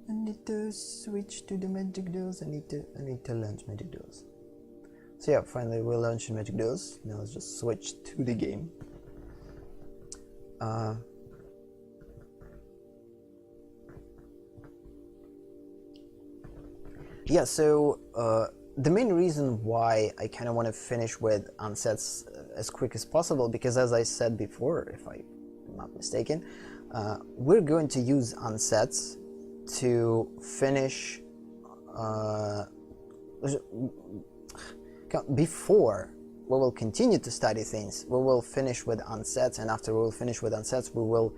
I need to switch to the MTG Duels. I need to launch MTG Duels. So yeah, finally we launched MTG Duels. Now let's just switch to the game. Yeah, so the main reason why I kind of want to finish with unsets as quick as possible, because as I said before, if I'm not mistaken, we're going to use unsets to finish before we will continue to study things. We will finish with unsets, and after we will finish with unsets, we will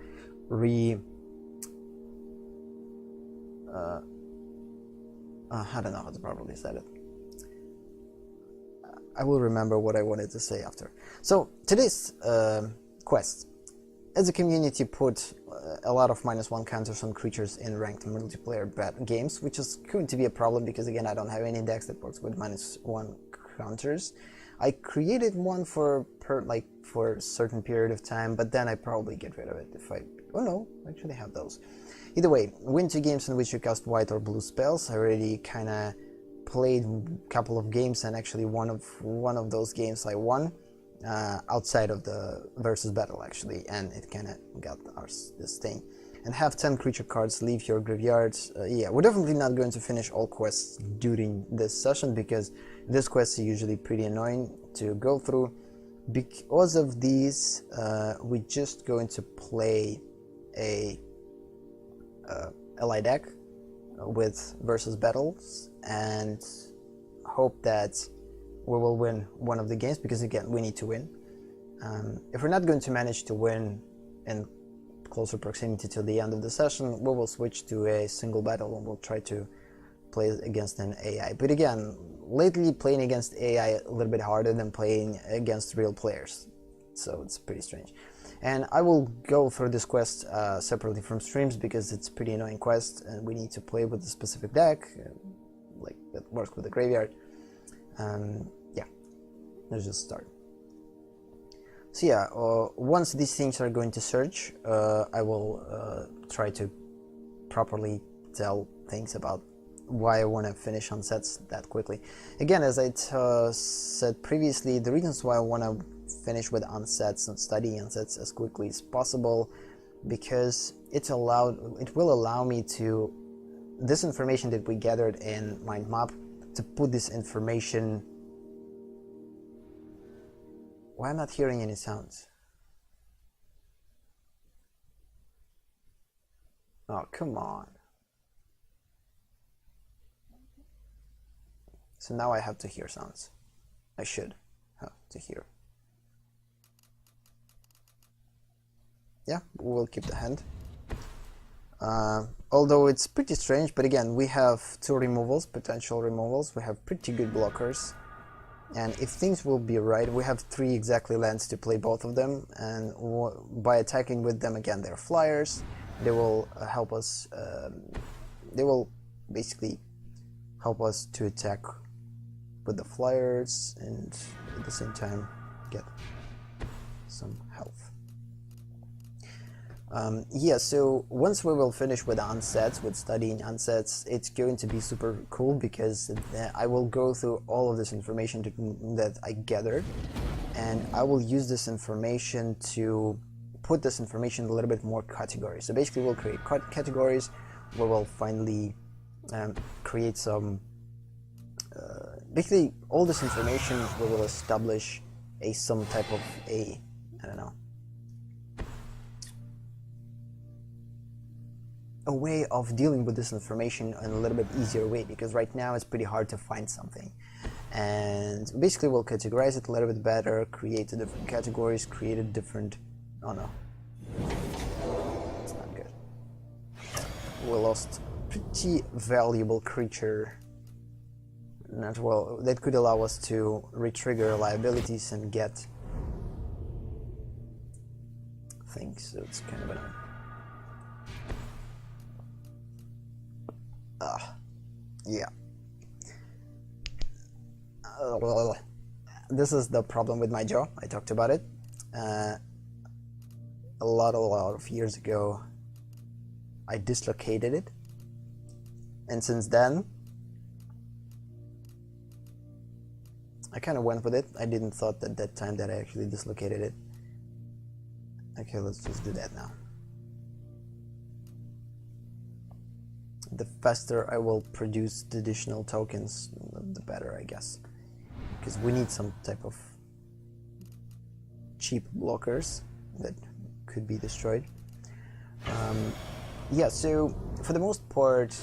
I don't know how to properly say it. I will remember what I wanted to say after. So today's quest, as a community, put a lot of -1 counters on creatures in ranked multiplayer games, which is going to be a problem because again I don't have any decks that works with -1 counters. I created one for a certain period of time, but then I probably get rid of it if I... Oh no, I actually have those. Either way, win 2 games in which you cast white or blue spells. I already kind of played a couple of games, and actually one of those games I won outside of the versus battle actually, and it kind of got this thing. And have 10 creature cards, leave your graveyard. Yeah, we're definitely not going to finish all quests during this session because this quest is usually pretty annoying to go through. Because of these, we're just going to play a LI deck with versus battles and hope that we will win one of the games, because again we need to win. If we're not going to manage to win in closer proximity to the end of the session, we will switch to a single battle and we'll try to play against an AI. But again, lately playing against AI a little bit harder than playing against real players, so it's pretty strange. And I will go through this quest separately from streams because it's a pretty annoying quest and we need to play with a specific deck like that works with the graveyard. Yeah, let's just start. So yeah, once these things are going to search, I will try to properly tell things about why I want to finish unsets that quickly. Again, as I said previously, the reasons why I want to finish with unsets and study unsets as quickly as possible, because it will allow me to, this information that we gathered in Mind Map, to put this information... Why am I not hearing any sounds? Oh, come on. So now I have to hear sounds. I should have to hear. Yeah, we'll keep the hand. Although it's pretty strange, but again, we have 2 removals, potential removals. We have pretty good blockers. And if things will be right, we have 3 exactly lands to play both of them. And by attacking with them, again, they're flyers. They will help us, they will basically help us to attack with the flyers and at the same time get some health. Yeah, so once we will finish with unsets, with studying unsets, it's going to be super cool because I will go through all of this information that I gathered, and I will use this information to put this information in a little bit more categories. So basically we'll create categories where we'll finally create some, basically all this information we will establish some type of I don't know, a way of dealing with this information in a little bit easier way, because right now it's pretty hard to find something. And basically we'll categorize it a little bit better, create the different categories, create a different... Oh no, it's not good. We lost pretty valuable creature. Not well, that could allow us to retrigger liabilities and get things, so it's kind of annoying. Yeah. This is the problem with my jaw. I talked about it. A lot of years ago, I dislocated it, And since then, I kind of went with it. I didn't thought at that time that I actually dislocated it. Okay, let's just do that now. The faster I will produce the additional tokens, the better, I guess. Because we need some type of cheap blockers that could be destroyed. Yeah, so for the most part,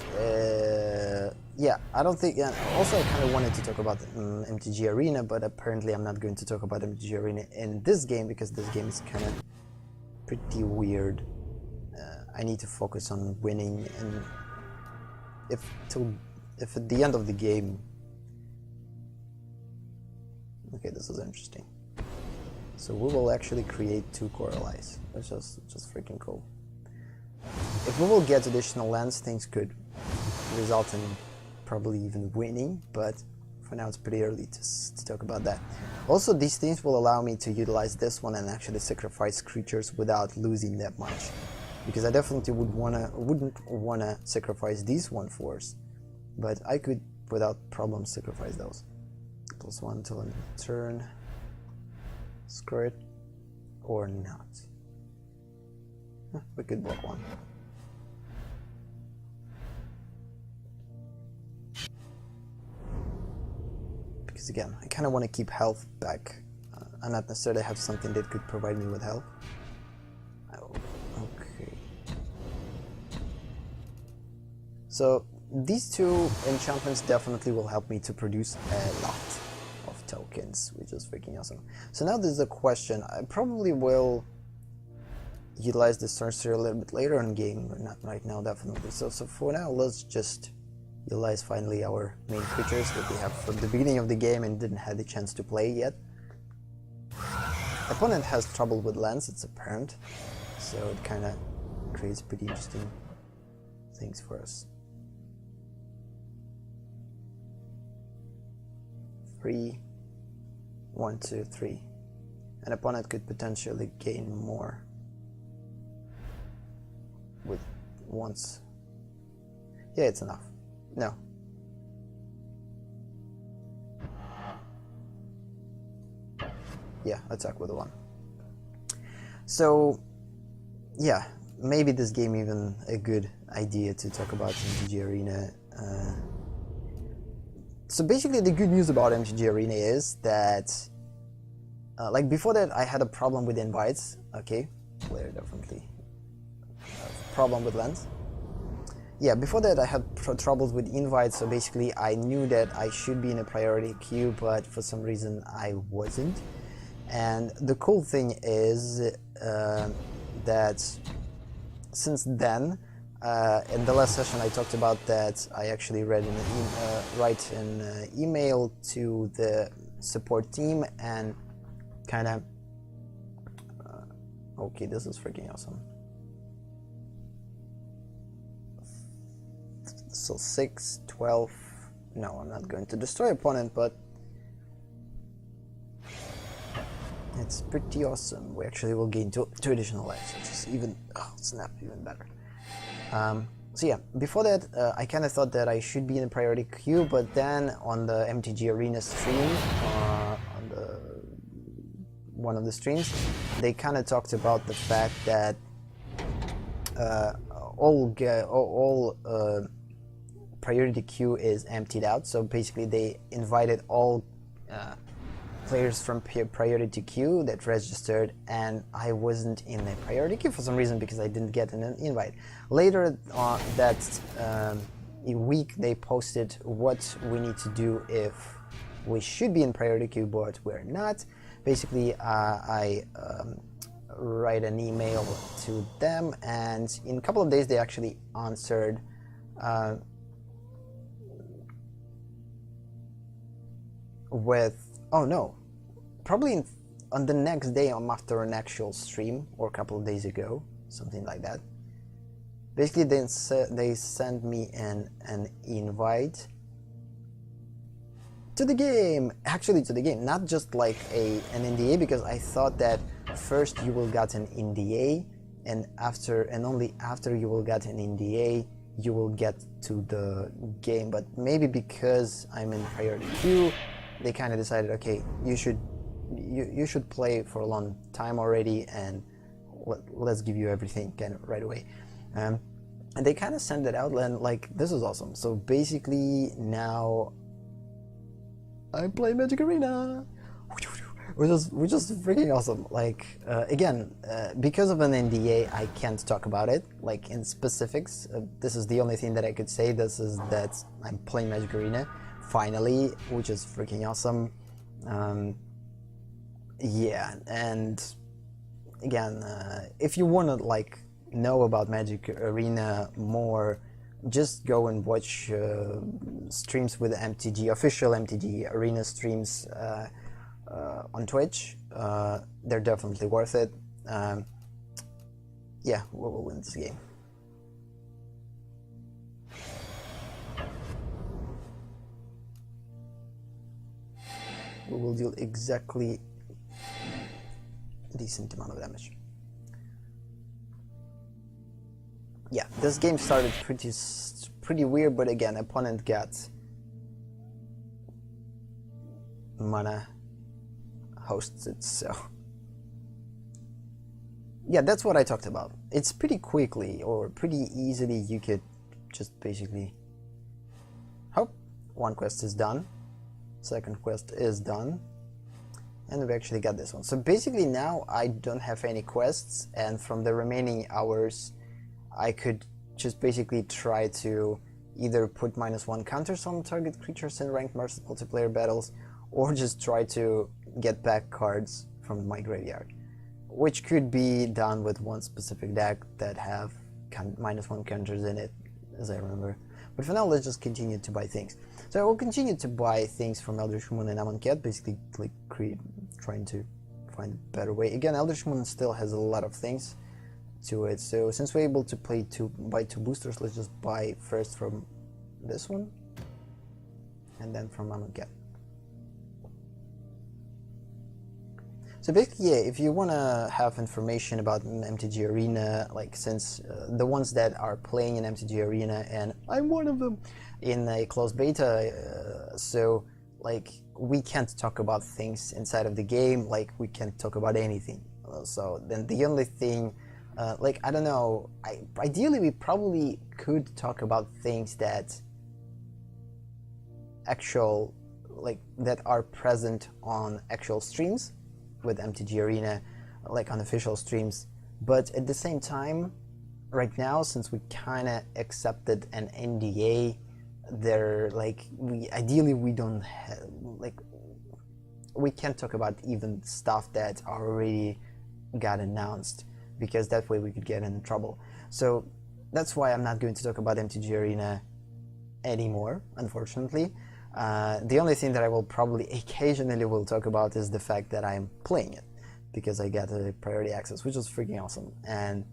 yeah, I don't think. Also, I kind of wanted to talk about MTG Arena, but apparently I'm not going to talk about MTG Arena in this game because this game is kind of pretty weird. I need to focus on winning, and if at the end of the game. Okay, this is interesting. So we will actually create 2 Coral Eyes, which is just freaking cool. If we will get additional lands, things could result in probably even winning, but for now it's pretty early to talk about that. Also, these things will allow me to utilize this one and actually sacrifice creatures without losing that much. Because I definitely wouldn't wanna sacrifice these 1/4s, but I could without problem sacrifice those. +1 until end of turn. Screw it. Or not. We could block 1. Because again, I kind of want to keep health back. And not necessarily have something that could provide me with health. Oh, okay. So these 2 enchantments definitely will help me to produce a lot of tokens, which is freaking awesome. So now there's a question. I probably will utilize the sorcery a little bit later in game, but not right now, definitely. So for now, let's just utilize finally our main creatures that we have from the beginning of the game and didn't have the chance to play yet. Opponent has trouble with lands, it's apparent, so it kind of creates pretty interesting things for us. 3, 1, 2, 3. An opponent could potentially gain more with once. Yeah, it's enough. No. Yeah, attack with 1. So, yeah, maybe this game even a good idea to talk about MTG Arena. So basically the good news about MTG Arena is that, like before that I had a problem with invites, okay, player definitely problem with lands. Yeah, before that I had troubles with invites, so basically I knew that I should be in a priority queue, but for some reason I wasn't. And the cool thing is that since then, in the last session I talked about that I actually write an email to the support team and kind of okay, this is freaking awesome. So 6, 12, no, I'm not going to destroy opponent, but it's pretty awesome. We actually will gain 2 additional lives, which is even, oh snap, even better. So yeah, before that I kind of thought that I should be in a priority queue, but then on the MTG Arena stream, on the one of the streams, they kind of talked about the fact that all priority queue is emptied out. So basically they invited all players from priority queue that registered, and I wasn't in the priority queue for some reason because I didn't get an invite. Later that week they posted what we need to do if we should be in priority queue but we're not. Basically I write an email to them, and in a couple of days they actually answered with, oh no, probably on the next day after an actual stream, or a couple of days ago, something like that. Basically they sent me an invite to the game, actually to the game, not just like an NDA, because I thought that first you will get an NDA, and only after you will get an NDA you will get to the game. But maybe because I'm in priority queue, they kind of decided, okay, you should play for a long time already, and let's give you everything kind of right away. And they kind of send it out, and like, this is awesome. So basically now I play Magic Arena, which is freaking awesome. Like, again, because of an NDA, I can't talk about it like in specifics. This is the only thing that I could say. This is that I'm playing Magic Arena finally, which is freaking awesome. Yeah, and again, if you want to like know about Magic Arena more, just go and watch streams with MTG, official MTG Arena streams on Twitch. They're definitely worth it. Yeah, we will win this game. We will deal exactly a decent amount of damage. Yeah, this game started pretty weird, but again, opponent got mana hosted, so yeah, that's what I talked about. It's pretty quickly or pretty easily you could just basically hope one quest is done, second quest is done, and we actually got this one. So basically now I don't have any quests, and from the remaining hours I could just basically try to either put -1 counters on target creatures in ranked multiplayer battles, or just try to get back cards from my graveyard, which could be done with one specific deck that have -1 counters in it, as I remember. But for now, let's just continue to buy things. So I will continue to buy things from Eldritch Moon and Amonkhet, basically like trying to find a better way. Again, Eldritch Moon still has a lot of things to it, so since we're able to buy two boosters, let's just buy first from this one and then from Amonkhet. So basically, yeah, if you want to have information about MTG Arena, like since the ones that are playing in MTG Arena, and I'm one of them, in a closed beta, so like we can't talk about things inside of the game, like we can't talk about anything. So then the only thing, like, I don't know, ideally we probably could talk about things that that are present on actual streams with MTG Arena, like on official streams. But at the same time, right now, since we kind of accepted an NDA, they're like, we don't have, like, we can't talk about even stuff that already got announced, because that way we could get in trouble. So that's why I'm not going to talk about MTG Arena anymore, unfortunately. The only thing that I will probably occasionally will talk about is the fact that I'm playing it, because I got a priority access, which is freaking awesome. And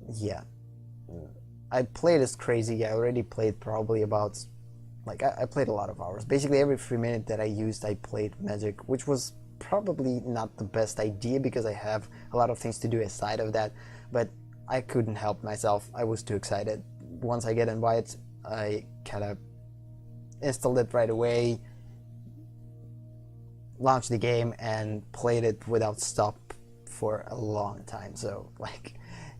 yeah, I played as crazy. I already played probably about, like, I played a lot of hours. Basically every free minute that I used, I played Magic, which was probably not the best idea because I have a lot of things to do aside of that, but I couldn't help myself. I was too excited. Once I get invited, I kind of installed it right away, launched the game, and played it without stop for a long time. So like,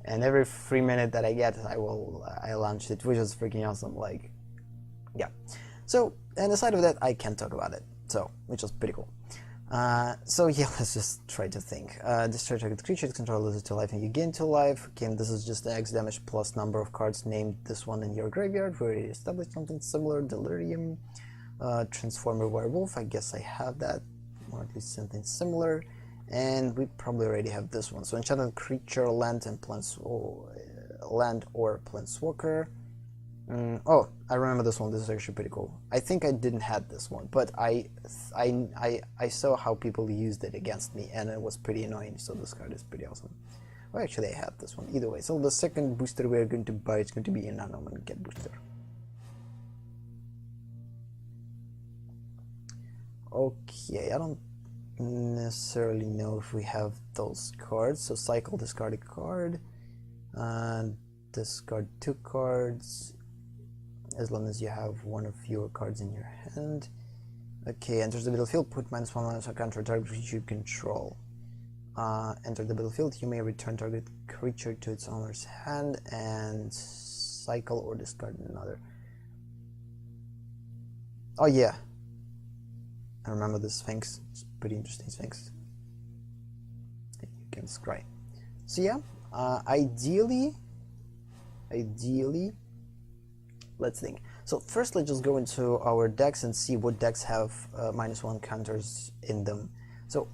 and every free minute that I get, I launched it, which is freaking awesome. Like, yeah. So, and aside of that, I can't talk about it, so which is pretty cool. So yeah, let's just try to think. Destroy target creature, control loses to life and you gain 2 life. Okay, this is just the X damage plus number of cards named this one in your graveyard. We already established something similar. Delirium, Transformer Werewolf, I guess I have that, or at least something similar. And we probably already have this one. So enchanted creature, land and land or planeswalker. Oh, I remember this one. This is actually pretty cool. I think I didn't have this one, but I saw how people used it against me, and it was pretty annoying. So this card is pretty awesome. Well, actually, I have this one. Either way, so the second booster we're going to buy is going to be an Amonkhet booster. Okay, I don't necessarily know if we have those cards. So cycle, discard a card. discard 2 cards as long as you have 1 or fewer cards in your hand. Okay, enters the battlefield, put -1/-1 counter target creature you control. Enter the battlefield, you may return target creature to its owner's hand and cycle or discard another. Oh yeah, I remember this Sphinx. It's pretty interesting Sphinx. You can scry. So yeah, ideally, let's think. So first, let's just go into our decks and see what decks have -1 counters in them. So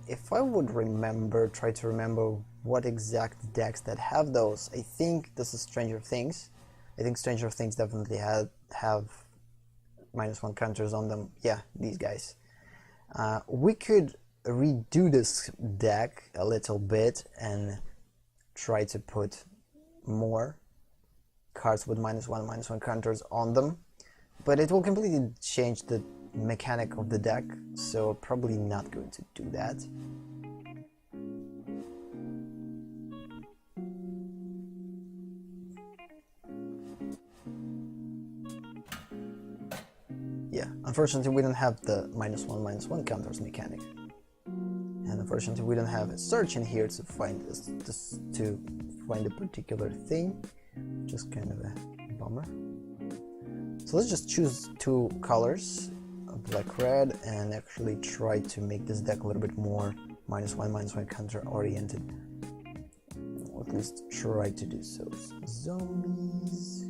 if I would try to remember what exact decks that have those, I think this is Stranger Things. I think Stranger Things definitely have -1 counters on them. Yeah, these guys. We could redo this deck a little bit and try to put more cards with -1/-1 counters on them, but it will completely change the mechanic of the deck, so probably not going to do that. Yeah, unfortunately we don't have the -1/-1 counters mechanic, and unfortunately we don't have a search in here to find a particular thing, which is kind of a bummer. So let's just choose 2 colors, black, red, and actually try to make this deck a little bit more -1/-1 counter oriented. Or at least try to do so. Zombies.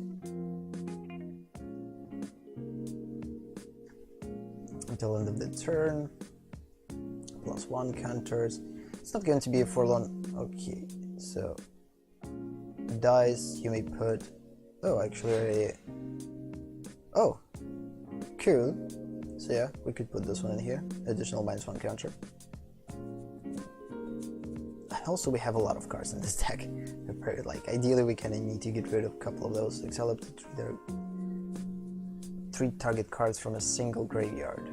Until end of the turn. +1 counters. It's not going to be a forlorn. Okay, so dice, you may put. Oh, actually, oh, cool. So yeah, we could put this one in here. Additional -1 counter. And also, we have a lot of cards in this deck. Like, ideally, we kind of need to get rid of a couple of those. Exile up to 3 target cards from a single graveyard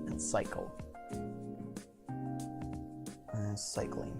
and cycle. Cycling.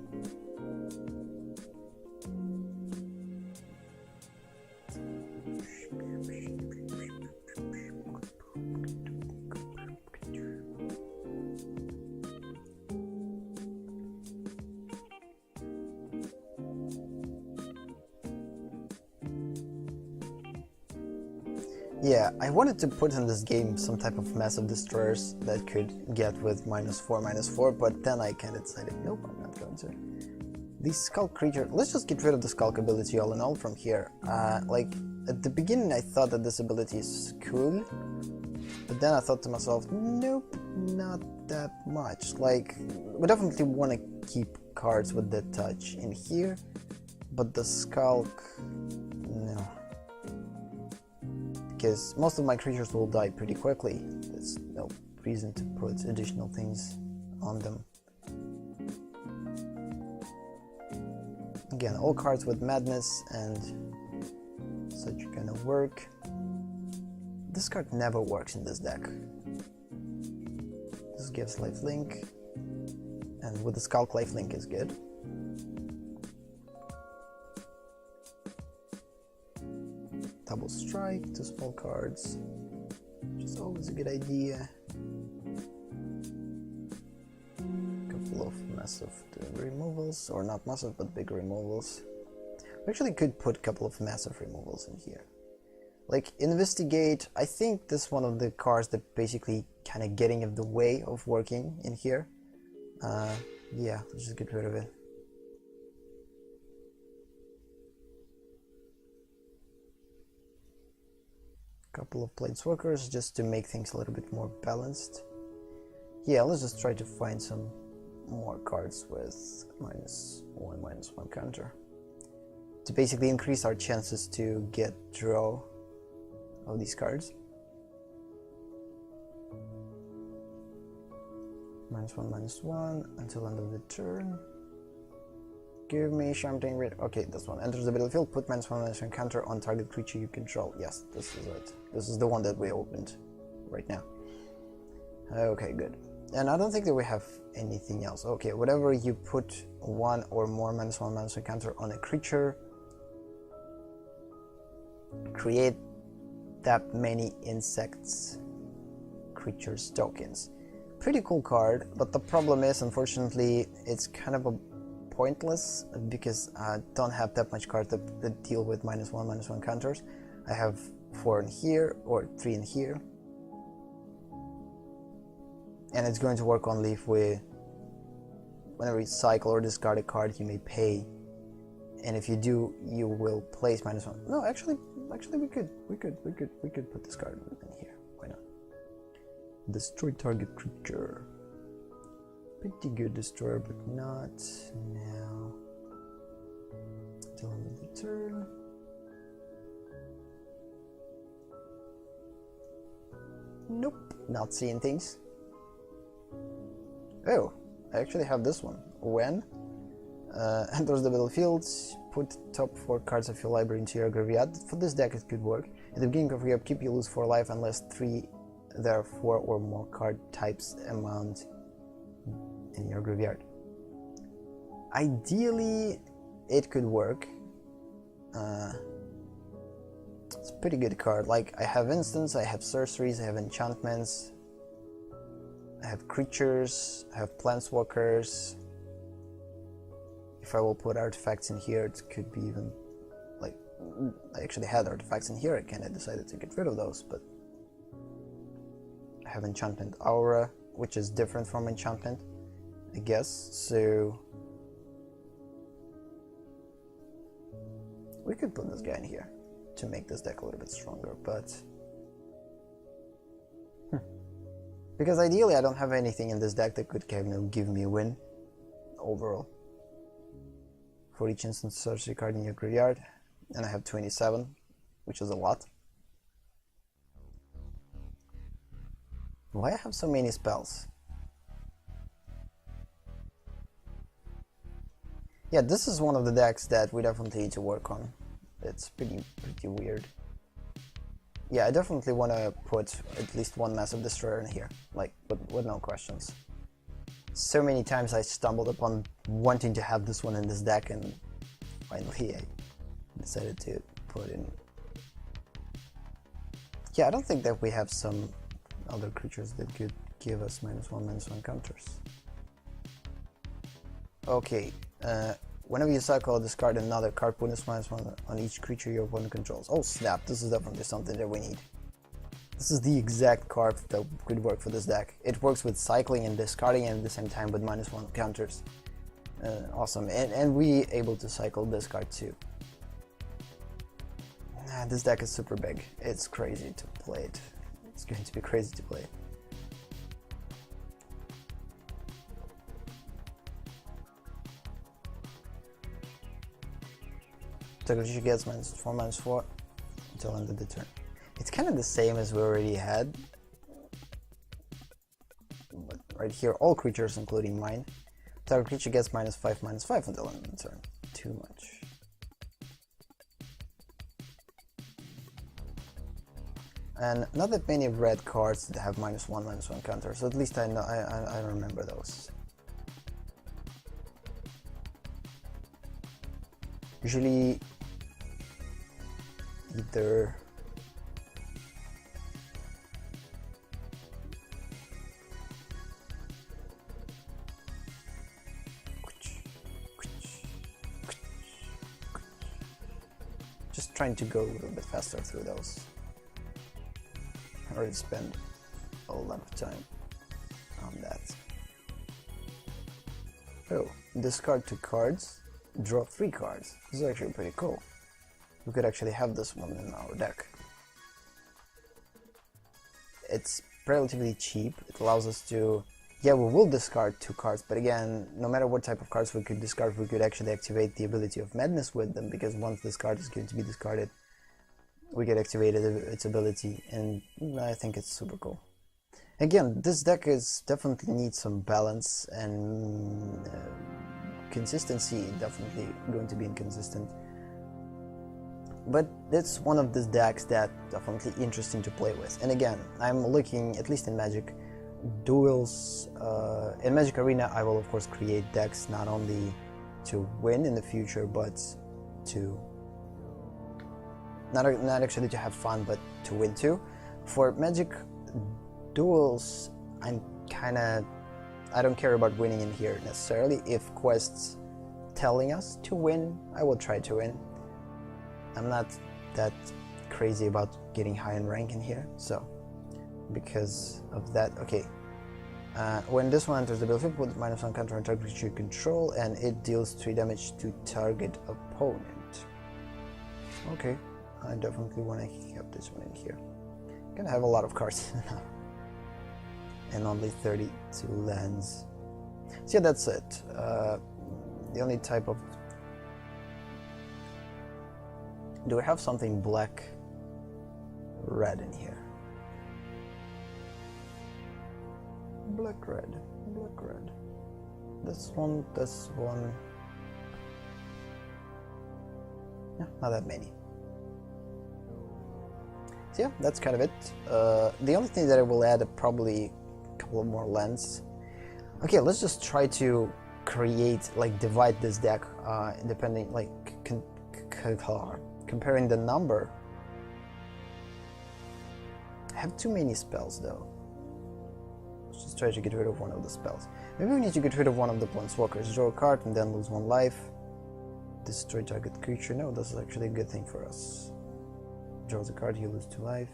Yeah, I wanted to put in this game some type of massive destroyers that could get with -4/-4, but then I kind of decided, nope, I'm not going to. These Skulk creature, let's just get rid of the Skulk ability all in all from here. Like, at the beginning I thought that this ability is cool, but then I thought to myself, nope, not that much. Like, we definitely want to keep cards with the touch in here, but the Skulk, no. Because most of my creatures will die pretty quickly. There's no reason to put additional things on them. Again, all cards with madness and such gonna work. This card never works in this deck. This gives lifelink, and with the Skulk, lifelink is good. Double strike, 2 small cards, which is always a good idea. Couple of massive removals, or not massive, but big removals. We actually could put a couple of massive removals in here. Like, Investigate, I think this is one of the cards that basically kind of getting in the way of working in here. Yeah, let's just get rid of it. Couple of Planeswalkers just to make things a little bit more balanced. Yeah, let's just try to find some more cards with -1/-1 counter to basically increase our chances to get draw of these cards. -1/-1 until end of the turn. Give me something red. Okay, this one. Enters the battlefield, put -1/-1 counter on target creature you control. Yes, this is it. This is the one that we opened right now. Okay, good. And I don't think that we have anything else. Okay, whatever you put 1 or more -1/-1 counter on a creature, create that many insects creatures tokens. Pretty cool card, but the problem is, unfortunately, it's kind of a pointless because I don't have that much card that deal with -1/-1 counters. I have 4 in here or 3 in here, and it's going to work only if whenever you cycle or discard a card, you may pay, and if you do, you will place -1. No, actually, we could put this card in here. Why not? Destroy target creature. Pretty good destroyer, but not now. Till end of the turn. Nope, not seeing things. Oh, I actually have this one. When enters the battlefield, put top 4 cards of your library into your graveyard. For this deck it could work. At the beginning of your upkeep you lose 4 life unless there are 4 or more card types amount in your graveyard. Ideally it could work. It's a pretty good card. Like, I have instants, I have sorceries, I have enchantments, I have creatures, I have planeswalkers. If I will put artifacts in here, it could be even, like, I actually had artifacts in here, I kind of decided to get rid of those, but I have enchantment aura, which is different from enchantment, I guess, so we could put this guy in here to make this deck a little bit stronger, but because ideally I don't have anything in this deck that could give me a win overall. For each instant sorcery card in your graveyard, and I have 27, which is a lot. Why I have so many spells? Yeah, this is one of the decks that we definitely need to work on. It's pretty weird. Yeah, I definitely want to put at least one Massive Destroyer in here, like, with no questions. So many times I stumbled upon wanting to have this one in this deck, and finally I decided to put in. Yeah, I don't think that we have some other creatures that could give us -1/-1 counters. Okay, whenever you cycle or discard another card, put -1 on each creature your opponent controls. Oh snap, this is definitely something that we need. This is the exact card that could work for this deck. It works with cycling and discarding, and at the same time with -1 counters. Awesome, and we able to cycle this card too. This deck is super big. It's crazy to play it. It's going to be crazy to play it. Target creature gets -4/-4 until end of the turn. It's kind of the same as we already had, but right here, all creatures, including mine. Target creature gets -5/-5 until end of the turn. Too much. And not that many red cards that have -1/-1 counters, so at least I know I remember those. Usually either just trying to go a little bit faster through those. I already spent a lot of time on that. Oh, discard 2 cards, draw 3 cards. This is actually pretty cool. We could actually have this one in our deck. It's relatively cheap. It allows us to... Yeah, we will discard 2 cards, but again, no matter what type of cards we could discard, we could actually activate the ability of Madness with them, because once this card is going to be discarded, we get activated its ability, and I think it's super cool. Again, this deck definitely needs some balance, and consistency definitely going to be inconsistent. But it's one of these decks that definitely interesting to play with. And again, I'm looking, at least in Magic Duels, in Magic Arena, I will of course create decks not only to win in the future, but to not actually to have fun, but to win too. For Magic Duels, I don't care about winning in here necessarily. If quests telling us to win, I will try to win. I'm not that crazy about getting high in rank in here, so because of that, okay. When this one enters the battlefield, put -1 counter on target you control, and it deals 3 damage to target opponent. Okay, I definitely want to keep this one in here. I'm gonna have a lot of cards now. And only 32 lands. So yeah, that's it. The only type of... Do we have something black-red in here? Black-red, black-red. This one, this one... Yeah, not that many. So yeah, that's kind of it. The only thing that I will add probably a couple of more lands. Okay, let's just try to create, like, divide this deck, depending, like, comparing the number. I have too many spells though. Let's just try to get rid of one of the spells. Maybe we need to get rid of one of the planeswalkers. Draw a card and then lose 1 life. Destroy target creature. No, this is actually a good thing for us. Draws a card, you lose 2 life.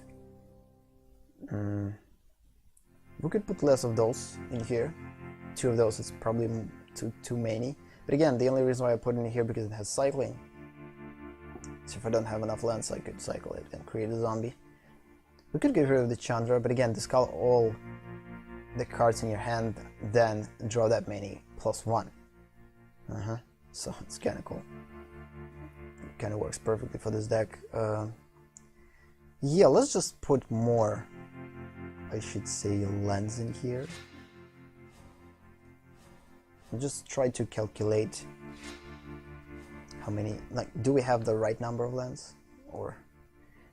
We could put less of those in here. 2 of those is probably too many. But again, the only reason why I put it in here because it has cycling. So if I don't have enough lands, I could cycle it and create a zombie. We could get rid of the Chandra, but again, discard all the cards in your hand, then draw that many +1. So it's kind of cool. It kind of works perfectly for this deck. Yeah, let's just put more, I should say, lands in here. And just try to calculate how many, like, do we have the right number of lands? Or,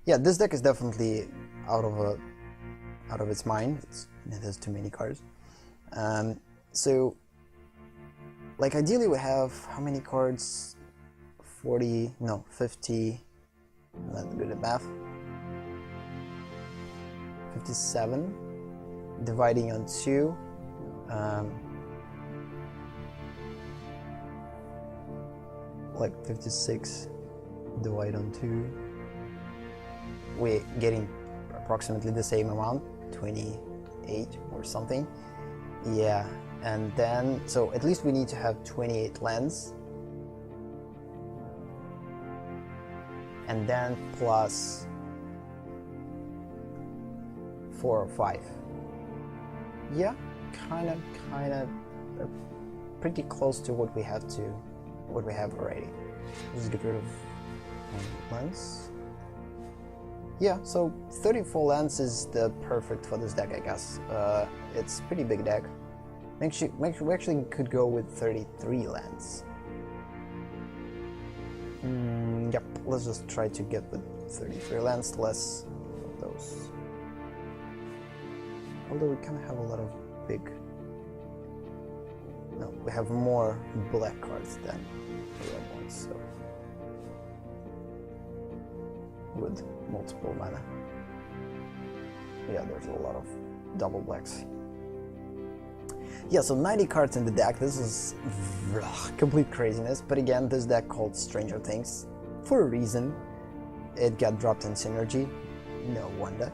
yeah, this deck is definitely out of its mind. It has too many cards. So, like, ideally we have how many cards? 40, no, 50. I'm not good at math. 57, dividing on 2. Like 56 divide on 2. We're getting approximately the same amount, 28 or something. Yeah, and then, so at least we need to have 28 lands. And then plus 4 or 5. Yeah, kind of pretty close to what we have already. Let's get rid of lands. Yeah, so 34 lands is the perfect for this deck, I guess. It's a pretty big deck. We actually could go with 33 lands. Yep, let's just try to get with 33 lands, less of those. Although we kind of have a lot of big... No, we have more black cards than red ones, so... With multiple mana. Yeah, there's a lot of double blacks. Yeah, so 90 cards in the deck. This is complete craziness, but again, this deck called Stranger Things for a reason. It got dropped in Synergy, no wonder.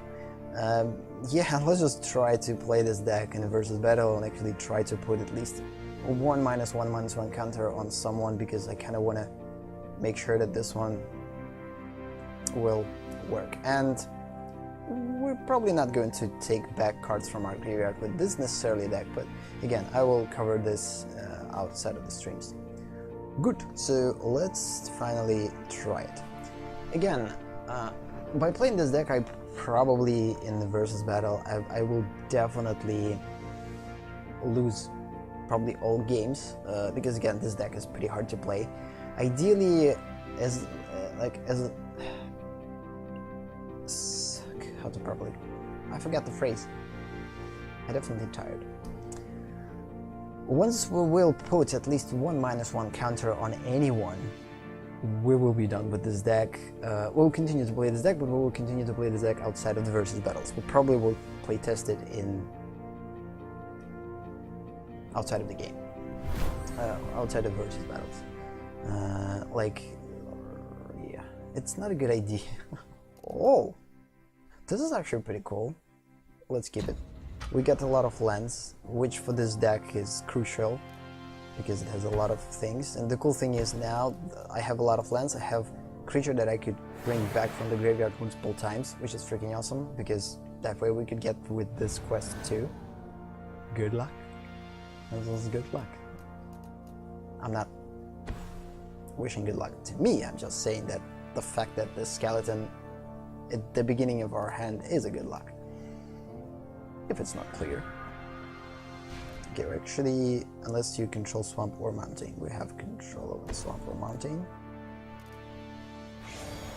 Yeah, let's just try to play this deck in a versus battle and actually try to put at least one -1/-1 counter on someone, because I kind of want to make sure that this one will work. And we're probably not going to take back cards from our graveyard with this necessarily deck, but again, I will cover this outside of the streams. Good, so let's finally try it. Again, by playing this deck, I probably, in the versus battle, I will definitely lose probably all games, because again, this deck is pretty hard to play. Ideally, how to properly... I forgot the phrase. I'm definitely tired. Once we will put at least one -1 counter on anyone, we will be done with this deck. We'll continue to play this deck, but we will continue to play this deck outside of the versus battles. We probably will play test it in outside of the game, outside of versus battles. Yeah, it's not a good idea. Oh, this is actually pretty cool. Let's keep it. We get a lot of lands, which for this deck is crucial because it has a lot of things. And the cool thing is now I have a lot of lands. I have creature that I could bring back from the graveyard multiple times, which is freaking awesome because that way we could get with this quest too. Good luck. This is good luck. I'm not wishing good luck to me. I'm just saying that the fact that the skeleton at the beginning of our hand is a good luck. If it's not clear. Okay, we're actually, unless you control swamp or mountain, we have control over swamp or mountain.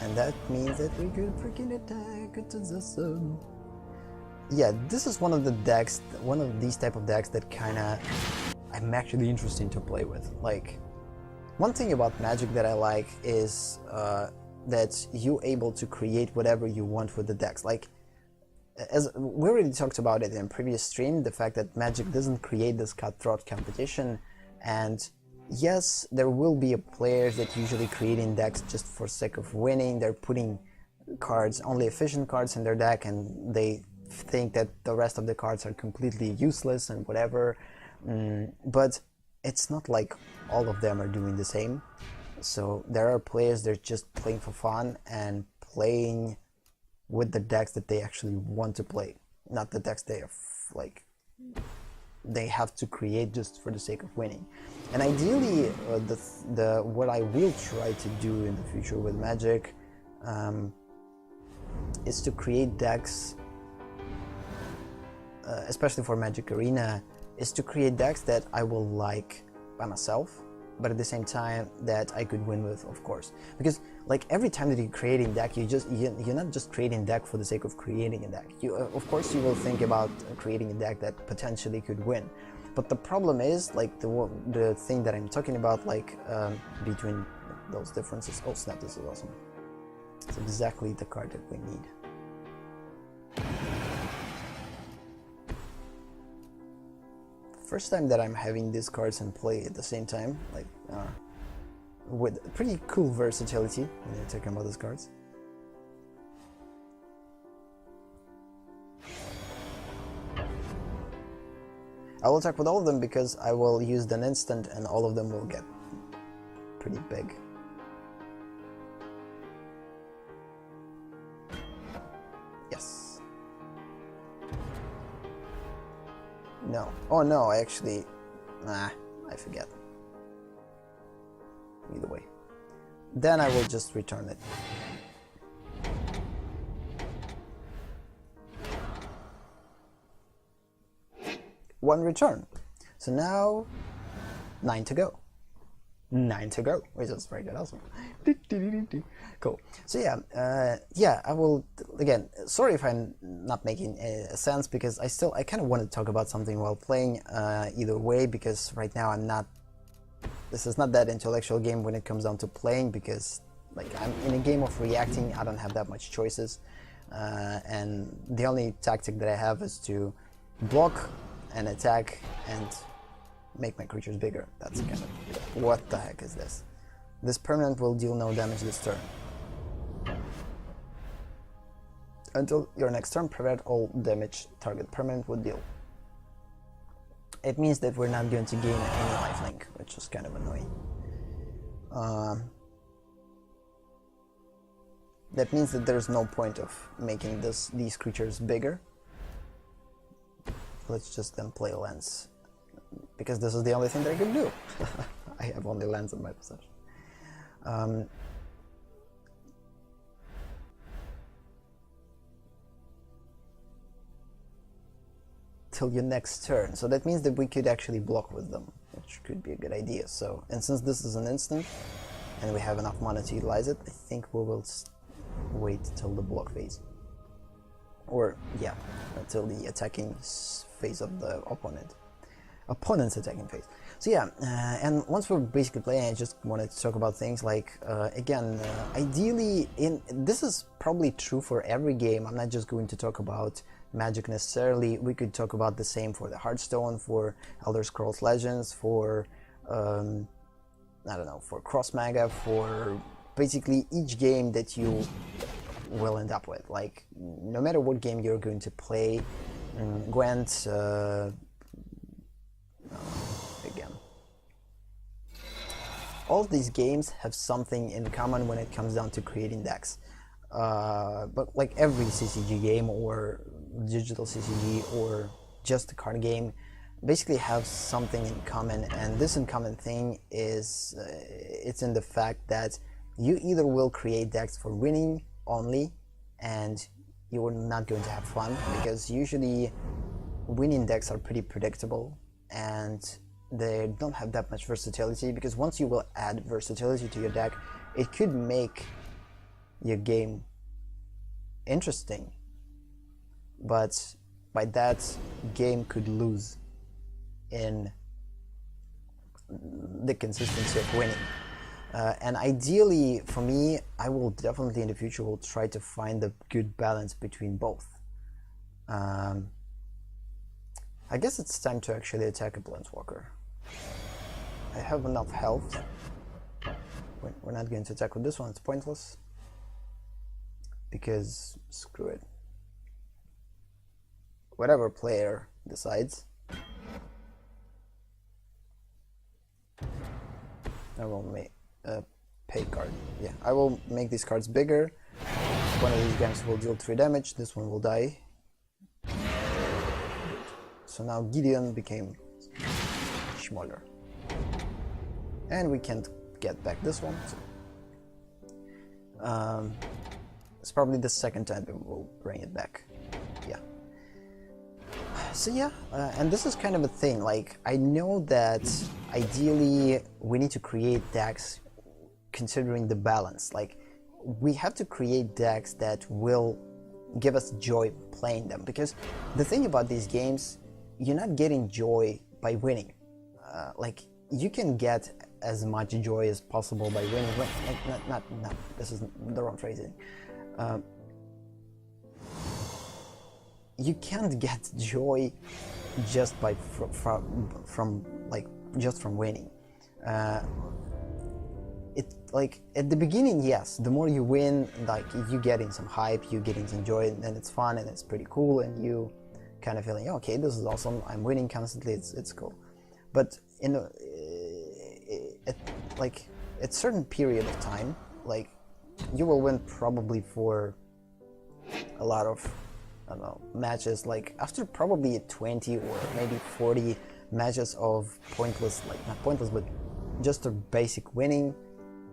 And that means that we could freaking attack into the sun. Yeah, this is one of the decks, one of these type of decks that kinda I'm actually interesting to play with. Like, one thing about Magic that I like is that you're able to create whatever you want with the decks. Like, as we already talked about it in previous stream, the fact that Magic doesn't create this cutthroat competition, and yes, there will be players that usually creating decks just for sake of winning. They're putting cards, only efficient cards in their deck, and they think that the rest of the cards are completely useless and whatever. But it's not like all of them are doing the same. So there are players that are just playing for fun and playing with the decks that they actually want to play, not the decks they are like they have to create just for the sake of winning. And ideally, what I will try to do in the future with Magic is to create decks, especially for Magic Arena, is to create decks that I will like by myself, but at the same time that I could win with, of course. Because like every time that you're creating deck, you're not just creating deck for the sake of creating a deck. You of course you will think about creating a deck that potentially could win. But the problem is, like, the thing that I'm talking about, like, between those differences. Oh snap, this is awesome. It's exactly the card that we need. First time that I'm having these cards in play at the same time, like, with pretty cool versatility when you're talking about these cards. I will attack with all of them because I will use an instant and all of them will get pretty big. Yes. No. Oh no, I actually... Nah, I forget. Either way. Then I will just return it. One return. So now 9 to go. 9 to go, which is very good also. Cool. So yeah, I will, again, sorry if I'm not making a sense, because I kind of want to talk about something while playing, either way, because right now this is not that intellectual game when it comes down to playing, because like I'm in a game of reacting. I don't have that much choices, and the only tactic that I have is to block and attack and make my creatures bigger. That's kind of, what the heck is this? This permanent will deal no damage this turn. Until your next turn, prevent all damage target permanent would deal. It means that we're not going to gain any lifelink, which is kind of annoying. That means that there's no point of making these creatures bigger. Let's just then play lands, because this is the only thing that I can do. I have only lands in my possession. Till your next turn. So that means that we could actually block with them, which could be a good idea. So, and since this is an instant, and we have enough mana to utilize it, I think we will wait till the block phase. Or, yeah, until the attacking phase of the opponent's attacking phase. So yeah, and once we're basically playing, I just wanted to talk about things like, again, ideally, this is probably true for every game. I'm not just going to talk about Magic necessarily. We could talk about the same for the Hearthstone, for Elder Scrolls Legends, for, I don't know, for Cross Maga, for basically each game that you will end up with. Like, no matter what game you're going to play, Gwent, again. All of these games have something in common when it comes down to creating decks. But like every CCG game or digital CCG or just a card game basically have something in common, and this in common thing is it's in the fact that you either will create decks for winning only and you're not going to have fun, because usually winning decks are pretty predictable and they don't have that much versatility, because once you will add versatility to your deck, it could make your game interesting, but by that, game could lose in the consistency of winning. And ideally, for me, I will definitely in the future will try to find a good balance between both. I guess it's time to actually attack a Planeswalker. I have enough health. We're not going to attack with this one, it's pointless. Because, screw it. Whatever player decides. I will make a pay card. Yeah, I will make these cards bigger. One of these guys will deal 3 damage, this one will die. So now Gideon became smaller. And we can't get back this one. So. It's probably the second time that we'll bring it back. Yeah. So yeah, and this is kind of a thing. Like, I know that ideally we need to create decks considering the balance. Like, we have to create decks that will give us joy playing them, because the thing about these games, you're not getting joy by winning. Like, you can get as much joy as possible by winning. Like, not this is the wrong phrasing. You can't get joy just by from winning. It, like, at the beginning, yes, the more you win, like, you get in some hype, you get in some joy, and it's fun and it's pretty cool, and you kind of feeling, okay, this is awesome, I'm winning constantly, it's cool. But in at certain period of time, like, you will win probably for a lot of, I don't know, matches. Like, after probably 20 or maybe 40 matches of pointless, like, not pointless, but just a basic winning,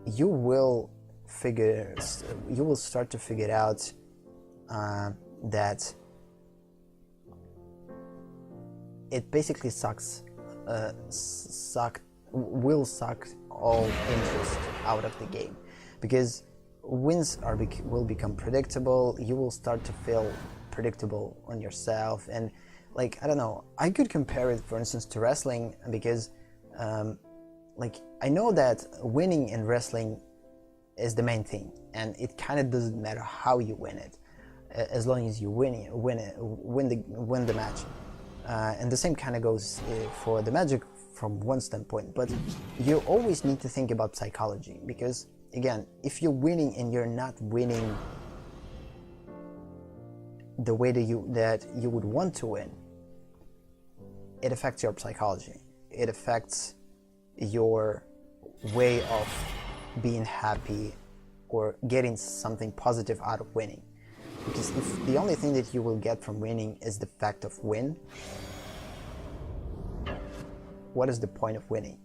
you will start to figure out that it basically will suck all interest out of the game, because wins will become predictable. You will start to feel predictable on yourself, and, like, I don't know, I could compare it, for instance, to wrestling, because like, I know that winning in wrestling is the main thing, and it kind of doesn't matter how you win it, as long as you win the match. And the same kind of goes for the Magic from one standpoint, but you always need to think about psychology, because again, if you're winning and you're not winning the way that you would want to win, it affects your psychology. It affects your way of being happy or getting something positive out of winning. Because if the only thing that you will get from winning is the fact of win, what is the point of winning?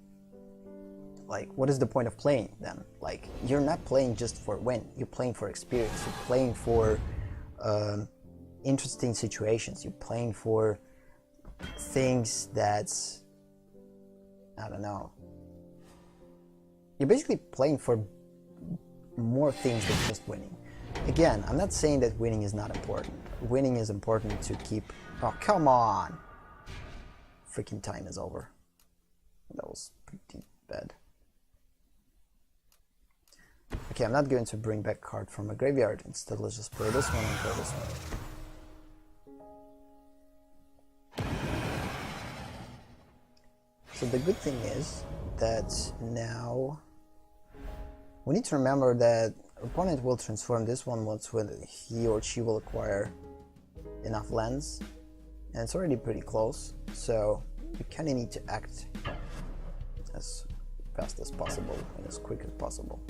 Like, what is the point of playing then? Like, you're not playing just for win, you're playing for experience, you're playing for interesting situations, you're playing for things that's, I don't know, you're basically playing for more things than just winning. Again, I'm not saying that winning is not important. Winning is important to keep... Oh, come on! Freaking time is over. That was pretty bad. Okay, I'm not going to bring back card from a graveyard. Instead, let's just play this one and play this one. So the good thing is that now we need to remember that opponent will transform this one once when he or she will acquire enough lands, and it's already pretty close, so we kind of need to act as fast as possible and as quick as possible.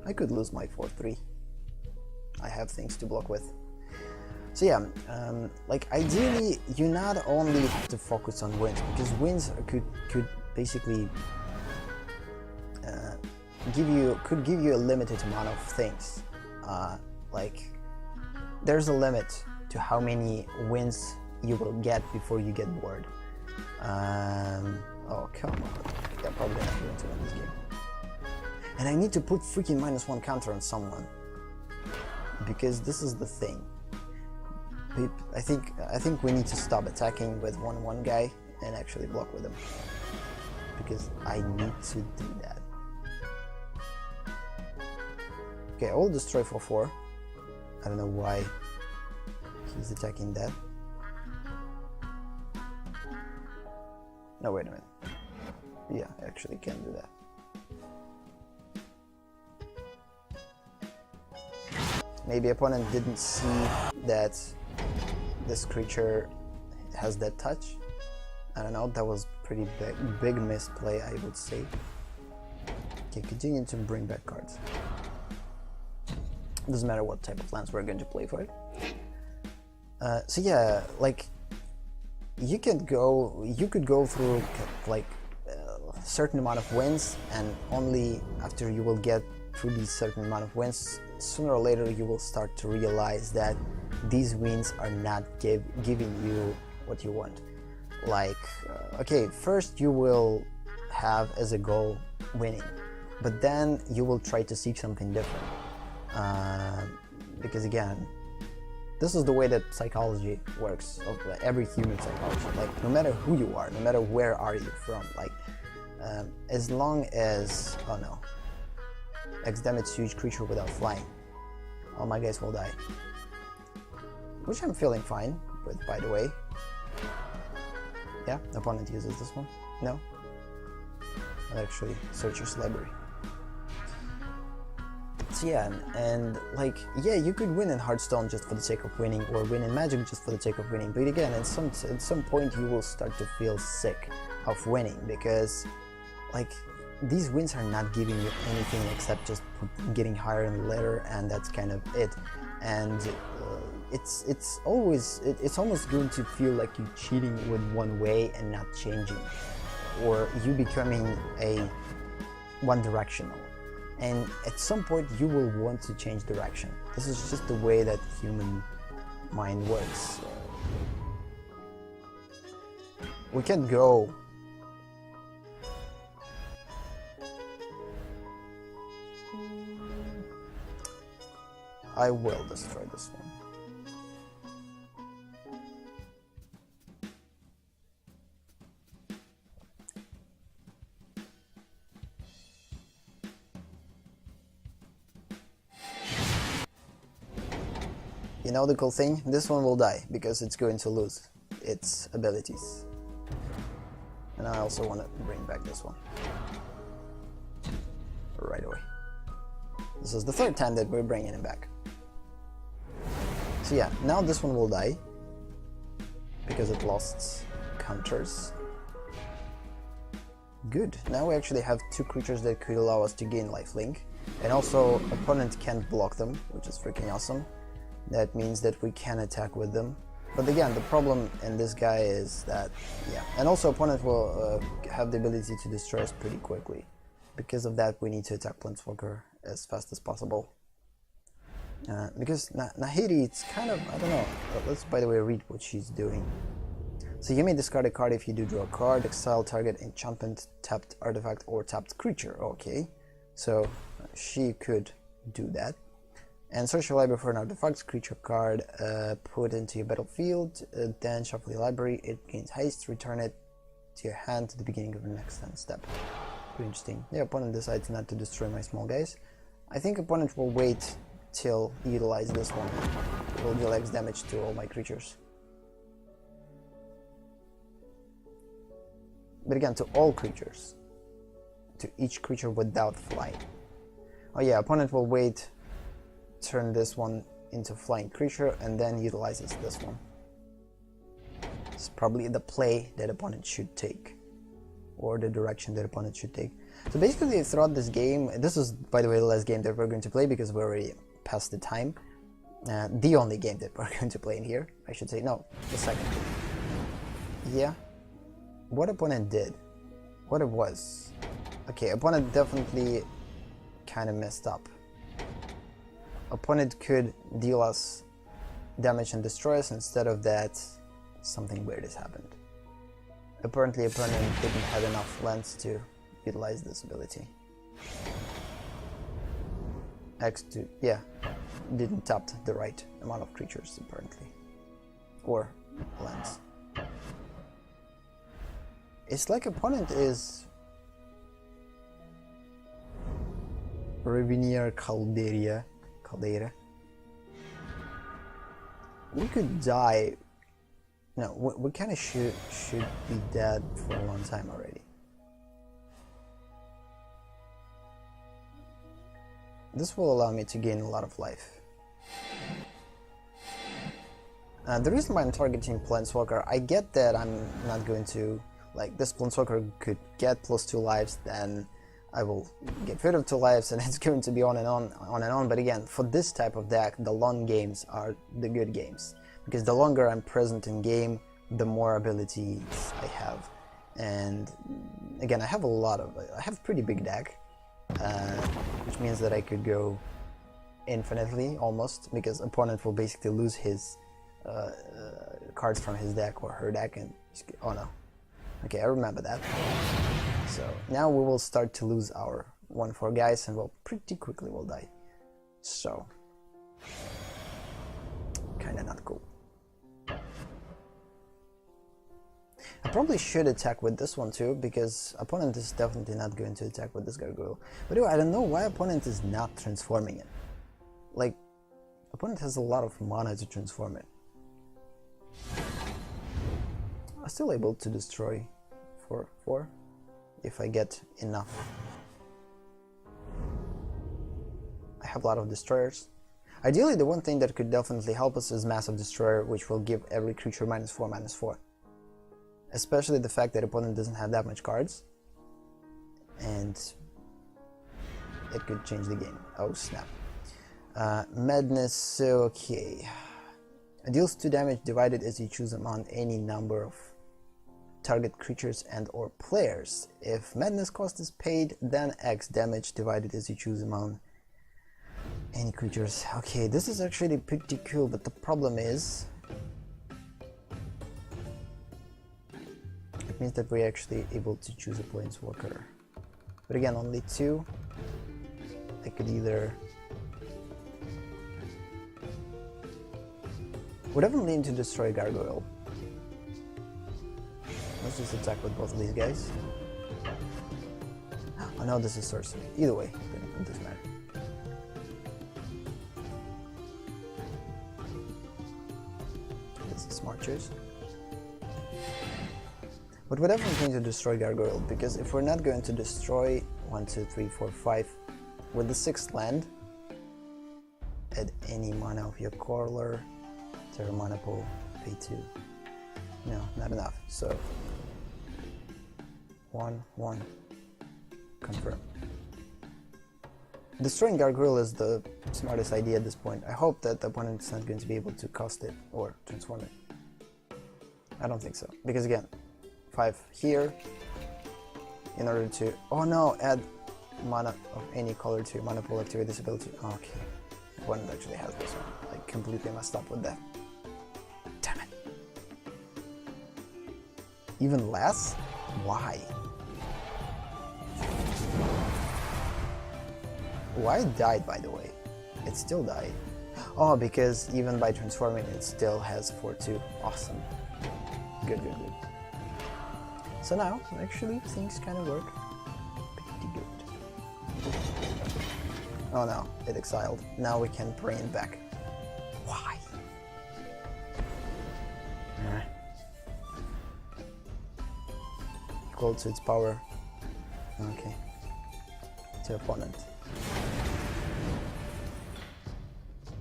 I could lose my 4-3. I have things to block with. So yeah, like ideally you not only have to focus on wins, because wins could basically give you a limited amount of things. Like there's a limit to how many wins you will get before you get bored. Oh come on, yeah, probably not going to win this game. And I need to put freaking -1 counter on someone, because this is the thing. I think we need to stop attacking with 1/1 guy and actually block with him, because I need to do that. Okay, I will destroy 4/4. I don't know why he's attacking that. No, wait a minute. Yeah, I actually can do that. Maybe opponent didn't see that this creature has that touch. I don't know, that was pretty big misplay, I would say. Okay, continue to bring back cards. Doesn't matter what type of lands we're going to play for it. So yeah, like you could go through like a certain amount of wins, and only after you will get through these certain amount of wins, sooner or later you will start to realize that these wins are not giving you what you want. Like, okay, first you will have as a goal winning, but then you will try to seek something different. Because again, this is the way that psychology works, of every human psychology. Like, no matter who you are, no matter where are you from, like, as long as, oh no, X damage huge creature without flying, all my guys will die. Which I'm feeling fine with, by the way. Yeah, the opponent uses this one. No? I'll actually search your library. So yeah, and like, yeah, you could win in Hearthstone just for the sake of winning, or win in Magic just for the sake of winning. But again, at some point you will start to feel sick of winning, because like these wins are not giving you anything except just getting higher in the ladder, and that's kind of it. And it's almost going to feel like you're cheating with one way and not changing, or you becoming a one-directional. And at some point you will want to change direction. This is just the way that human mind works. We can go. I will destroy this one. You know the cool thing? This one will die because it's going to lose its abilities. And I also want to bring back this one right away. This is the third time that we're bringing it back. So yeah, now this one will die because it lost counters. Good. Now we actually have two creatures that could allow us to gain lifelink, and also opponent can't block them, which is freaking awesome. That means that we can attack with them. But again, the problem in this guy is that, yeah, and also opponent will have the ability to destroy us pretty quickly. Because of that, we need to attack Planeswalker as fast as possible. Because Nahiri, it's kind of, I don't know, let's by the way read what she's doing. So you may discard a card if you do draw a card, exile target enchantment, tapped artifact, or tapped creature. Okay, so she could do that. And search your library for an artifact, creature card, put into your battlefield, then shuffle your library, it gains haste, return it to your hand to the beginning of the next turn step. Pretty interesting. The opponent decides not to destroy my small guys. I think opponent will wait till utilize this one. It will deal X damage to all my creatures. But again, to all creatures. To each creature without flying. Oh yeah, opponent will wait, turn this one into flying creature, and then utilizes this one. It's probably the play that opponent should take, or the direction that opponent should take. So basically throughout this game, this is by the way the last game that we're going to play because we're already past the time. The only game that we're going to play in here, I should say. No, the second. Yeah. What opponent did, what it was. Okay, opponent definitely kind of messed up. Opponent could deal us damage and destroy us. Instead of that, something weird has happened. Apparently opponent didn't have enough lands to utilize this ability. X2, yeah, didn't tap the right amount of creatures apparently. Or lands. It's like opponent is Revenier Caldera. We could die. No, we kind of should be dead for a long time already. This will allow me to gain a lot of life. The reason why I'm targeting Planeswalker, I get that I'm not going to, like, this Planeswalker could get +2 lives, then I will get rid of 2 lives, and it's going to be on and on. But again, for this type of deck, the long games are the good games. Because the longer I'm present in game, the more abilities I have. And again, I have a pretty big deck, which means that I could go infinitely almost, because opponent will basically lose his cards from his deck or her deck, and oh no. Okay, I remember that. So now we will start to lose our 1/4 guys, and we'll pretty quickly will die. So kinda not cool. I probably should attack with this one too, because opponent is definitely not going to attack with this gargoyle. But anyway, I don't know why opponent is not transforming it. Like, opponent has a lot of mana to transform it. I'm still able to destroy for 4 if I get enough. I have a lot of destroyers. Ideally, the one thing that could definitely help us is Massive Destroyer, which will give every creature -4/-4. Especially the fact that opponent doesn't have that much cards, and it could change the game. Oh snap. Madness, okay. It deals 2 damage divided as you choose among any number of target creatures and or players. If Madness cost is paid, then X damage divided as you choose among any creatures. Okay, this is actually pretty cool, but the problem is it means that we're actually able to choose a Planeswalker. But again, only 2. I could either... would have leaned to destroy Gargoyle. Let's just attack with both of these guys. Oh no, this is sorcery. Either way, it doesn't matter. This is a smart choice. But whatever I'm going to destroy Gargoyle, because if we're not going to destroy 1, 2, 3, 4, 5 with the 6th land, add any mana of your Corler, Terra Mana Pool, pay 2. No, not enough. So 1, 1, confirm. Destroying Gargoyle is the smartest idea at this point. I hope that the opponent is not going to be able to cost it or transform it. I don't think so, because again, 5 here in order to, oh no, add mana of any color to your mana pool, activate this ability. Okay, one actually has this one. I completely messed up with that. Damn it. Even less? Why? Why died, by the way? It still died. Oh, because even by transforming it still has 4-2. Awesome. Good, good, good. So now, actually, things kind of work pretty good. Oh no, it exiled. Now we can bring it back. Why? Equal to its power. Okay. To opponent.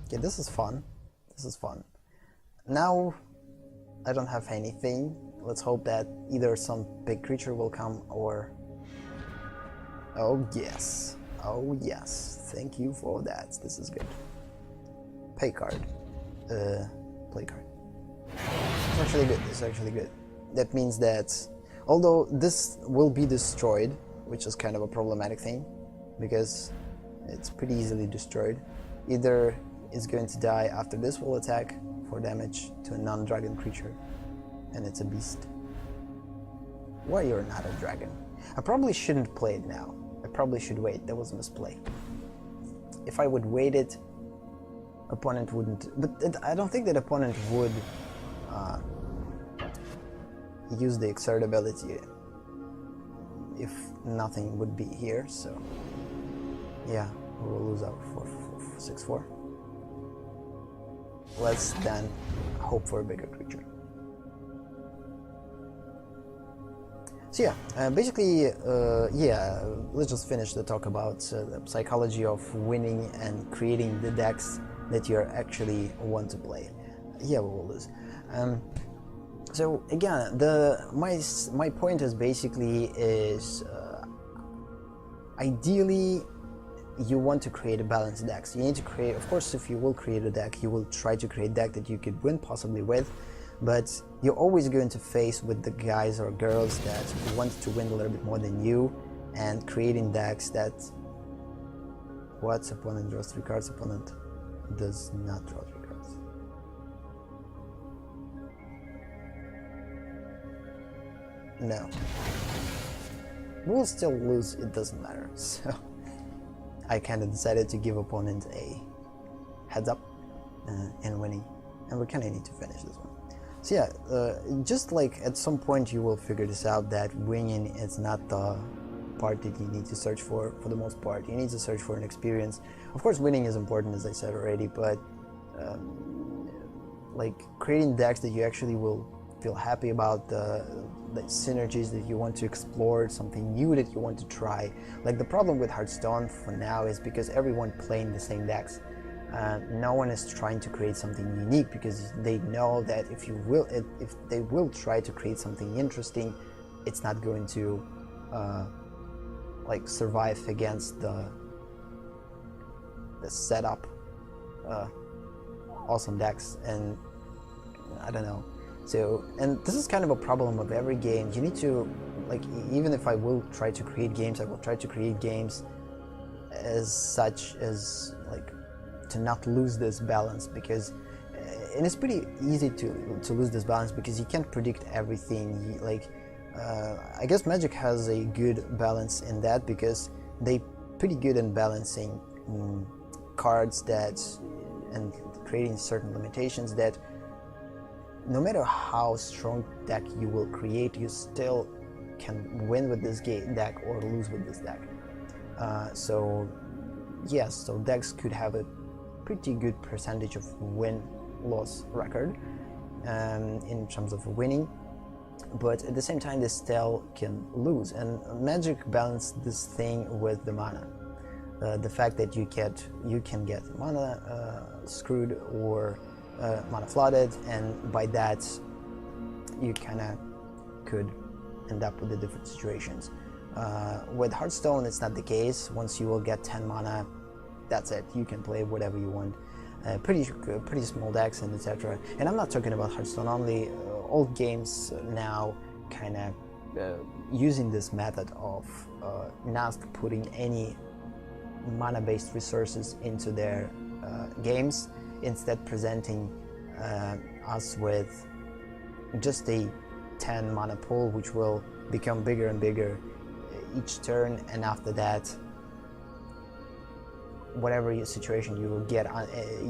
Okay, this is fun. This is fun. Now, I don't have anything. Let's hope that either some big creature will come or... Oh yes. Oh yes. Thank you for that. This is good. Pay card. Play card. It's actually good. It's actually good. That means that although this will be destroyed, which is kind of a problematic thing, because it's pretty easily destroyed. Either it's going to die after this will attack for damage to a non-dragon creature, and it's a beast. Why you're not a dragon? I probably shouldn't play it now. I probably should wait. That was a misplay. If I would wait it, opponent wouldn't. But I don't think that opponent would use the exert ability if nothing would be here. So yeah, we will lose our 6-4. Let's then hope for a bigger creature. So yeah, basically, yeah, let's just finish the talk about the psychology of winning and creating the decks that you actually want to play. Yeah, we will lose. So again, my point is basically ideally you want to create a balanced deck. So you need to create, of course, if you will create a deck, you will try to create a deck that you could win possibly with, but you're always going to face with the guys or girls that want to win a little bit more than you, and creating decks that opponent draws 3 cards, opponent does not draw 3 cards. No. We'll still lose, it doesn't matter. So I kind of decided to give opponent a heads up in winning, and we kind of need to finish this one. So yeah, just like at some point you will figure this out, that winning is not the part that you need to search for the most part. You need to search for an experience. Of course, winning is important, as I said already, but like creating decks that you actually will feel happy about, the synergies that you want to explore, something new that you want to try. Like the problem with Hearthstone for now is because everyone playing the same decks. No one is trying to create something unique, because they know that if they will try to create something interesting, it's not going to like survive against the setup awesome decks, and I don't know. So, and this is kind of a problem of every game. You need to, like, even if I will try to create games, I will try to create games as such as, like, to not lose this balance, because, and it's pretty easy to lose this balance because you can't predict everything. Like, I guess Magic has a good balance in that, because they pretty good in balancing cards that, and creating certain limitations that no matter how strong deck you will create, you still can win with this deck or lose with this deck. So yes, so decks could have a pretty good percentage of win-loss record in terms of winning, but at the same time they still can lose. And Magic balanced this thing with the mana. The fact that you can get mana screwed or mana flooded, and by that you kind of could end up with the different situations. With Hearthstone it's not the case. Once you will get 10 mana, that's it, you can play whatever you want. Pretty small decks and etc. And I'm not talking about Hearthstone only. Old games now kind of using this method of not putting any mana based resources into their games, instead presenting us with just a 10 mana pool, which will become bigger and bigger each turn, and after that whatever situation you will get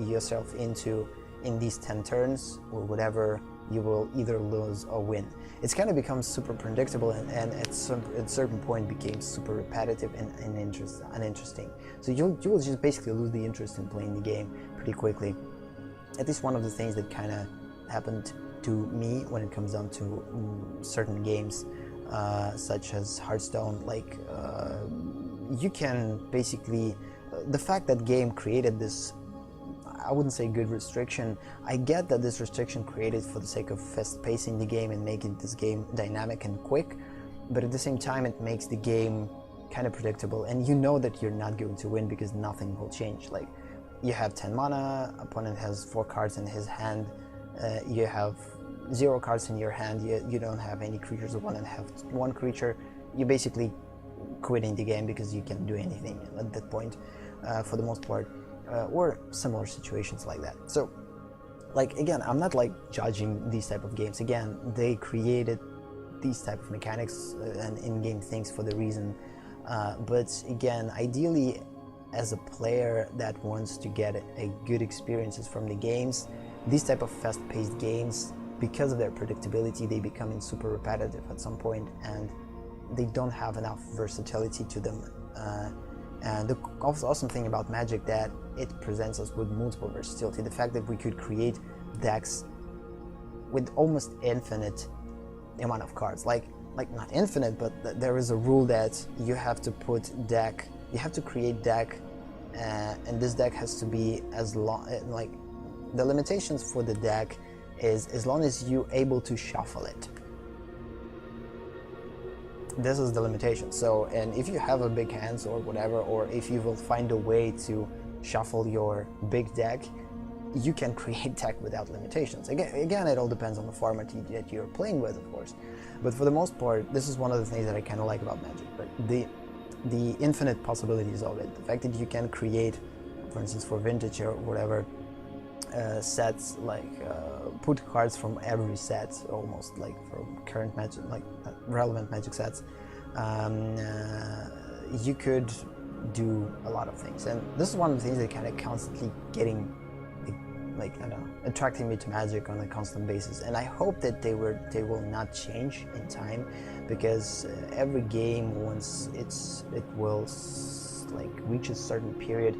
yourself into in these 10 turns, or whatever, you will either lose or win. It's kind of becomes super predictable, and at a certain point became super repetitive and uninteresting. So you will just basically lose the interest in playing the game pretty quickly. At least one of the things that kind of happened to me when it comes down to certain games, such as Hearthstone. Like you can basically, the fact that game created this, I wouldn't say good restriction. I get that this restriction created for the sake of fast pacing the game and making this game dynamic and quick, but at the same time it makes the game kind of predictable, and you know that you're not going to win because nothing will change. Like, you have 10 mana, opponent has 4 cards in his hand, you have 0 cards in your hand, you don't have any creatures, opponent have 1 creature. You're basically quitting the game because you can't do anything at that point, for the most part. Or similar situations like that. So, like, again, I'm not like judging these type of games. Again, they created these type of mechanics and in-game things for the reason. But again, ideally, as a player that wants to get a good experiences from the games, these type of fast-paced games, because of their predictability, they become super repetitive at some point, and they don't have enough versatility to them. And the awesome thing about Magic, that it presents us with multiple versatility. The fact that we could create decks with almost infinite amount of cards, like not infinite, but there is a rule that you have to create deck, and this deck has to be as long, like the limitations for the deck is as long as you're able to shuffle it. This is the limitation. So, and if you have a big hands or whatever, or if you will find a way to shuffle your big deck, you can create deck without limitations. Again, it all depends on the format that you're playing with, of course. But for the most part, this is one of the things that I kind of like about Magic. But the infinite possibilities of it, the fact that you can create, for instance, for Vintage or whatever, sets, like put cards from every set, almost, like from current Magic, like relevant Magic sets. You could do a lot of things, and this is one of the things that kind of constantly getting, like, I don't know, attracting me to Magic on a constant basis. And I hope that they will not change in time, because every game, once it will like reach a certain period,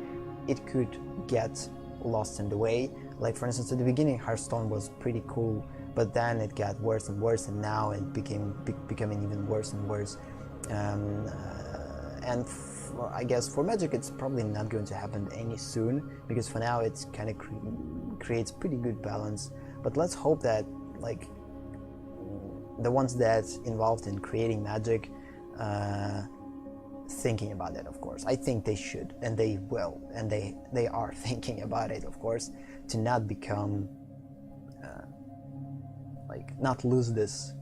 it could get lost in the way. Like, for instance, at the beginning, Hearthstone was pretty cool, but then it got worse and worse, and now it becoming even worse and worse. I guess for Magic, it's probably not going to happen any soon, because for now it's kind of creates pretty good balance. But let's hope that, like, the ones that involved in creating Magic, thinking about it, of course. I think they should, and they will, and they are thinking about it, of course, to not become, like, not lose this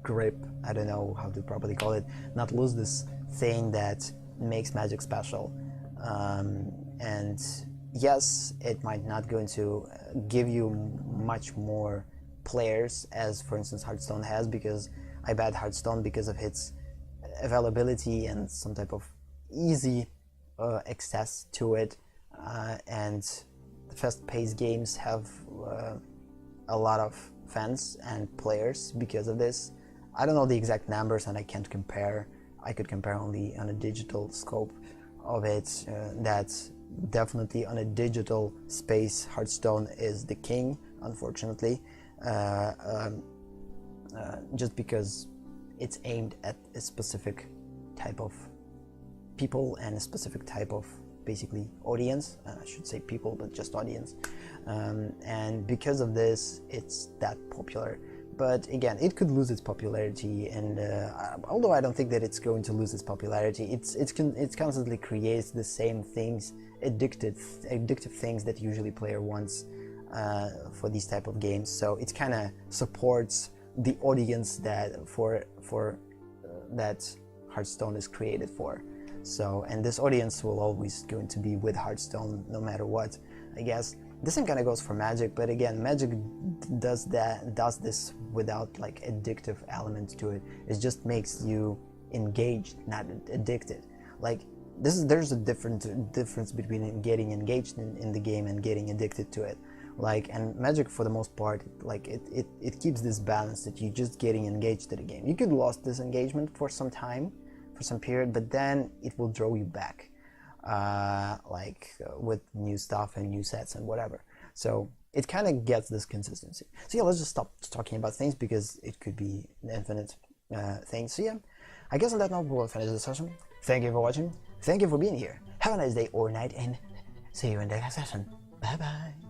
grip, I don't know how to properly call it, not lose this thing that makes Magic special. And yes, it might not going to give you much more players as, for instance, Hearthstone has, because I bet Hearthstone, because of its availability and some type of easy access to it, and the fast-paced games have a lot of fans and players because of this. I don't know the exact numbers, and I can't compare. I could compare only on a digital scope of it. That's definitely on a digital space, Hearthstone is the king, unfortunately, just because it's aimed at a specific type of people and a specific type of, basically, audience. I should say people, but just audience. And because of this, it's that popular. But again, it could lose its popularity, and although I don't think that it's going to lose its popularity, it constantly creates the same things, addictive things that usually player wants for these type of games. So it kind of supports the audience that that Hearthstone is created for. So, and this audience will always going to be with Hearthstone no matter what, I guess. The same kind of goes for Magic, but again, Magic does this without, like, addictive element to it. It just makes you engaged, not addicted. Like, there's a difference between getting engaged in the game and getting addicted to it. Like, and Magic, for the most part, like it keeps this balance that you're just getting engaged to the game. You could lose this engagement for some time, for some period, but then it will draw you back, with new stuff and new sets and whatever. So it kind of gets this consistency. So yeah, let's just stop talking about things, because it could be an infinite thing. So yeah, I guess on that note we'll finish the session. Thank you for watching. Thank you for being here. Have a nice day or night, and see you in the next session. Bye bye.